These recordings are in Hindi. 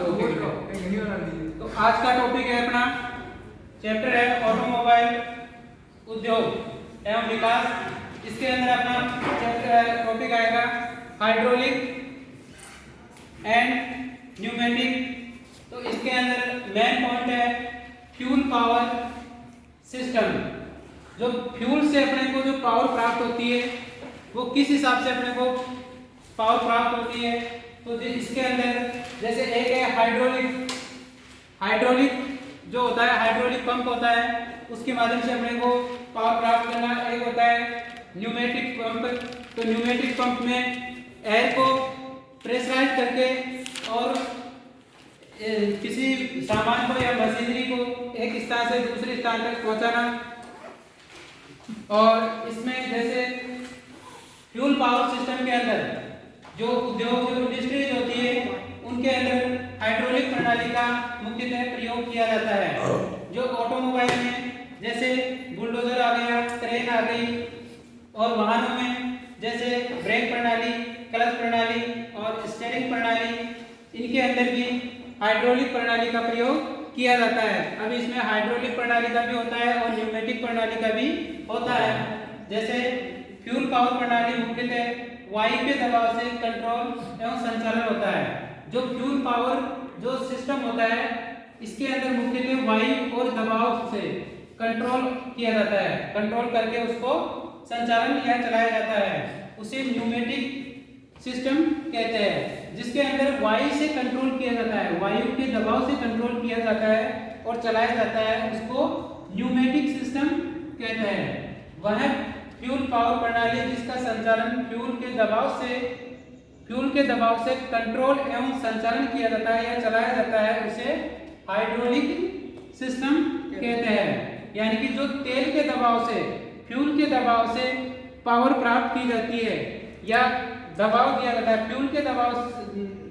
तो आज का टॉपिक है अपना चैप्टर है ऑटोमोबाइल उद्योग एवं विकास। इसके अंदर अपना चैप्टर टॉपिक आएगा हाइड्रोलिक एंड न्यूमेटिक। तो इसके अंदर मेन पॉइंट है फ्यूल पावर सिस्टम। जो फ्यूल से अपने को जो पावर प्राप्त होती है वो किस हिसाब से अपने को पावर प्राप्त होती है। तो इसके अंदर जैसे एक है हाइड्रोलिक जो होता है, हाइड्रोलिक पंप होता है, उसके माध्यम से अपने को पावर प्राप्त करना। एक होता है न्यूमेटिक पंप। तो न्यूमेटिक पंप में एयर को प्रेशराइज करके और किसी सामान को या मशीनरी को एक स्थान से दूसरे स्थान तक पहुंचाना। और इसमें जैसे फ्यूल पावर सिस्टम के अंदर जो उद्योग जो इंडस्ट्रीज होती है उनके अंदर हाइड्रोलिक प्रणाली का मुख्यतः प्रयोग किया जाता है। जो ऑटोमोबाइल में जैसे बुलडोजर आ गया, क्रेन आ गई, और वाहनों में जैसे ब्रेक प्रणाली, क्लच प्रणाली और स्टीयरिंग प्रणाली, इनके अंदर भी हाइड्रोलिक प्रणाली का प्रयोग किया जाता है। अब इसमें हाइड्रोलिक प्रणाली का भी होता है और न्यूमेटिक प्रणाली का भी होता है। जैसे फ्यूल पावर प्रणाली मुख्यतः वायु के दबाव से कंट्रोल एवं संचालन होता है। जो फ्यूल पावर जो सिस्टम होता है इसके अंदर मुख्यतः वायु और दबाव से कंट्रोल किया जाता है, कंट्रोल करके उसको संचालन या चलाया जाता है। उसे न्यूमेटिक सिस्टम कहते हैं, जिसके अंदर वायु से कंट्रोल किया जाता है, वायु के दबाव से कंट्रोल किया जाता है और चलाया जाता है, उसको न्यूमेटिक सिस्टम कहते हैं। वह फ्यूल पावर प्रणाली जिसका संचालन फ्यूल के दबाव से कंट्रोल एवं संचालन किया जाता है या चलाया जाता है, उसे हाइड्रोलिक सिस्टम कहते हैं। यानी कि जो तेल के दबाव से, फ्यूल के दबाव से पावर प्राप्त की जाती है या दबाव दिया जाता है,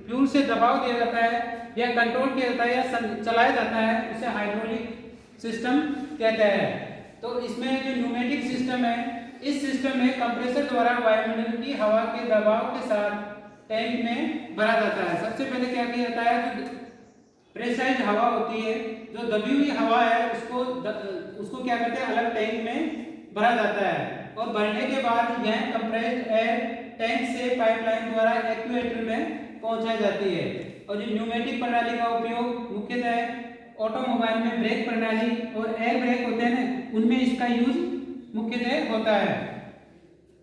फ्यूल से दबाव दिया जाता है या कंट्रोल किया जाता है या चलाया जाता है, उसे हाइड्रोलिक सिस्टम कहते हैं। तो इसमें जो न्यूमेटिक सिस्टम है, इस सिस्टम में कंप्रेसर द्वारा वायुमंडल की हवा के दबाव के साथ टैंक में भरा जाता है। सबसे पहले क्या किया जाता है, जो प्रेशराइज्ड हवा होती है, जो दबी हुई हवा है, उसको क्या करते हैं, अलग टैंक में भरा जाता है और भरने के बाद यह कंप्रेस्ड एयर टैंक से पाइपलाइन द्वारा एक्चुएटर में पहुंचाई जाती है। और जो न्यूमेटिक प्रणाली का उपयोग मुख्यतः ऑटोमोबाइल में ब्रेक प्रणाली और एयर ब्रेक होते हैं ना, उनमें इसका यूज मुख्यतः होता है।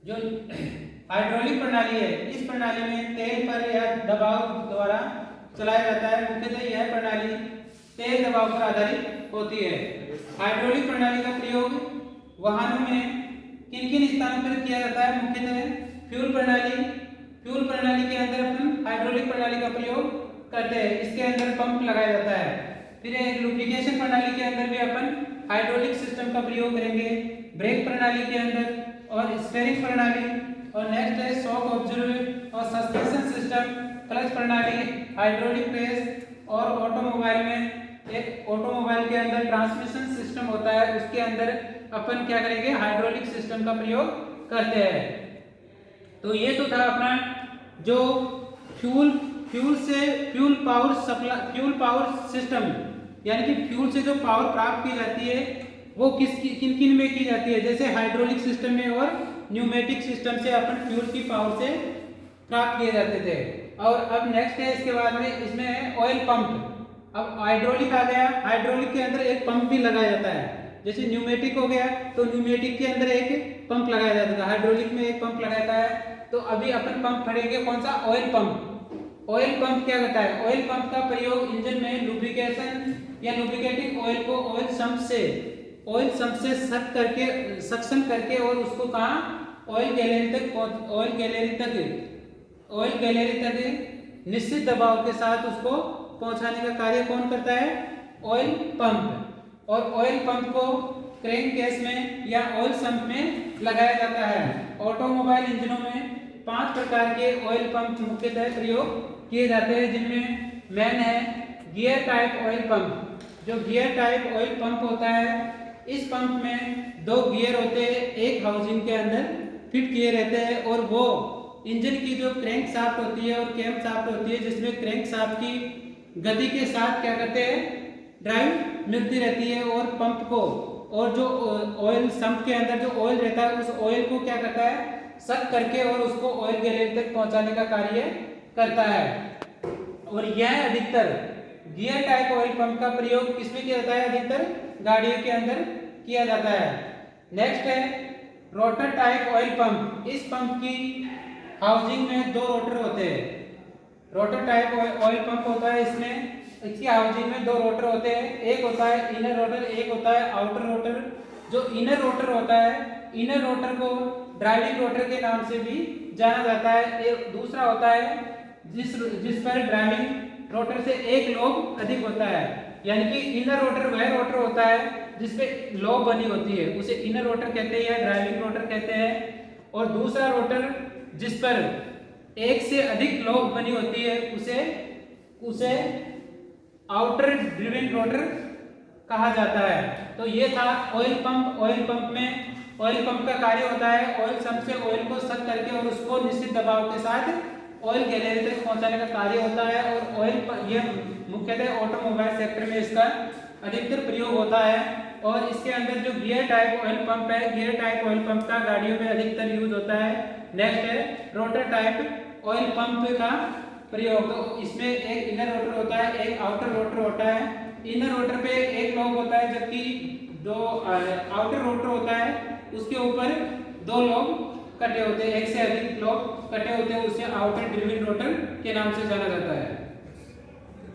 जो हाइड्रोलिक प्रणाली है, इस प्रणाली में तेल पर या दबाव द्वारा चलाया जाता है। मुख्यतः यह प्रणाली तेल दबाव पर आधारित होती है। हाइड्रोलिक प्रणाली का प्रयोग वाहनों में किन किन स्थानों पर किया जाता है, मुख्यतः फ्यूल प्रणाली के अंदर अपन हाइड्रोलिक प्रणाली का प्रयोग करते हैं। इसके अंदर पंप लगाया जाता है। फिर लुब्रिकेशन प्रणाली के अंदर भी अपन हाइड्रोलिक सिस्टम का प्रयोग करेंगे, ब्रेक प्रणाली के अंदर और स्टीयरिंग प्रणाली। और नेक्स्ट है शॉक ऑब्जर्वर और सस्पेंशन सिस्टम, क्लच प्रणाली, हाइड्रोलिक प्रेस। और ऑटोमोबाइल के अंदर ट्रांसमिशन सिस्टम होता है, उसके अंदर अपन क्या करेंगे, हाइड्रोलिक सिस्टम का प्रयोग करते हैं। तो ये तो था अपना जो फ्यूल पावर सिस्टम, यानी कि फ्यूल से जो पावर प्राप्त की जाती है वो किन में की जाती है। जैसे हाइड्रोलिक सिस्टम में और न्यूमेटिक सिस्टम से अपन फ्यूल की पावर से प्राप्त किए जाते थे। और अब नेक्स्ट है इसके बाद में इसमें है ऑयल पंप। अब हाइड्रोलिक आ गया, हाइड्रोलिक के अंदर एक पंप भी लगाया जाता है। जैसे न्यूमेटिक हो गया तो न्यूमेटिक के अंदर एक पंप लगाया जाता है, हाइड्रोलिक में एक पंप लगाया जाता है। तो अभी अपन पंप पढ़ेंगे कौन सा, ऑयल पंप। ऑयल पंप क्या करता है, ऑयल पंप का प्रयोग इंजन में लुब्रिकेशन या लुब्रिकेटिंग ऑयल को ऑयल सम्प से सक्शन करके और उसको कहाँ, ऑयल गैलरी तक निश्चित दबाव के साथ उसको पहुंचाने का कार्य कौन करता है, ऑयल पंप। और ऑयल पंप को क्रैंक केस में या ऑयल सम्प में लगाया जाता है। ऑटोमोबाइल इंजनों में 5 प्रकार के ऑयल पंप मुख्यतः प्रयोग किए जाते हैं, जिनमें मेन है गियर टाइप ऑयल पंप। जो गियर टाइप ऑयल पंप होता है, इस पंप में 2 गियर होते हैं, एक हाउसिंग के अंदर फिट किए रहते हैं और वो इंजन की जो क्रैंक शाफ्ट होती है और कैम शाफ्ट होती है, जिसमें क्रैंक शाफ्ट की गति के साथ क्या करते हैं, ड्राइव मिलती रहती है और पंप को, और जो ऑयल सम्प के अंदर जो ऑयल रहता है उस ऑयल को क्या करता है, सक करके और उसको ऑयल गैलरी तक पहुंचाने का कार्य करता है। और यह अधिकतर गियर टाइप ऑयल पंप का प्रयोग किसमें किया जाता है, अधिकतर गाड़ियों के अंदर किया जाता है। नेक्स्ट है रोटर टाइप ऑयल पंप। इस पंप की हाउसिंग में दो रोटर होते हैं। रोटर टाइप ऑयल पंप होता है, इसमें इसकी हाउसिंग में दो रोटर होते हैं, एक होता है इनर रोटर, एक होता है आउटर रोटर। जो इनर रोटर होता है, इनर रोटर को ड्राइविंग रोटर के नाम से भी जाना जाता है। एक दूसरा होता है जिस पर ड्राइविंग रोटर से एक लोब अधिक होता है, यानी कि इनर रोटर वह रोटर होता है जिसपे लोब बनी होती है, उसे इनर रोटर कहते हैं या ड्राइविंग रोटर कहते हैं। और दूसरा रोटर जिस पर एक से अधिक लोब बनी होती है उसे आउटर ड्रिवन रोटर कहा जाता है। तो ये था ऑयल पंप। ऑयल पंप में ऑयल पंप का कार्य होता है ऑयल सम्प से ऑयल को सक करके और उसको निश्चित दबाव के साथ ऑयल गैलरी तक पहुंचाने का कार्य होता है। और ऑयल ये मुख्यतः ऑटोमोबाइल सेक्टर में इसका अधिकतर प्रयोग होता है। और इसके अंदर जो गियर टाइप ऑयल पंप है, गियर टाइप ऑयल पंप का गाड़ियों में अधिकतर यूज होता है। नेक्स्ट है रोटर टाइप ऑयल पंप का प्रयोग। तो इसमें एक इनर रोटर होता है, एक आउटर रोटर होता है। इनर रोटर पे एक लोब होता है, जबकि जो आउटर रोटर होता है उसके ऊपर दो लोब कटे होते हैं, एक से अधिक लोब कटे होते हैं, उसे आउटर ड्रिवन रोटर के नाम से जाना जाता है।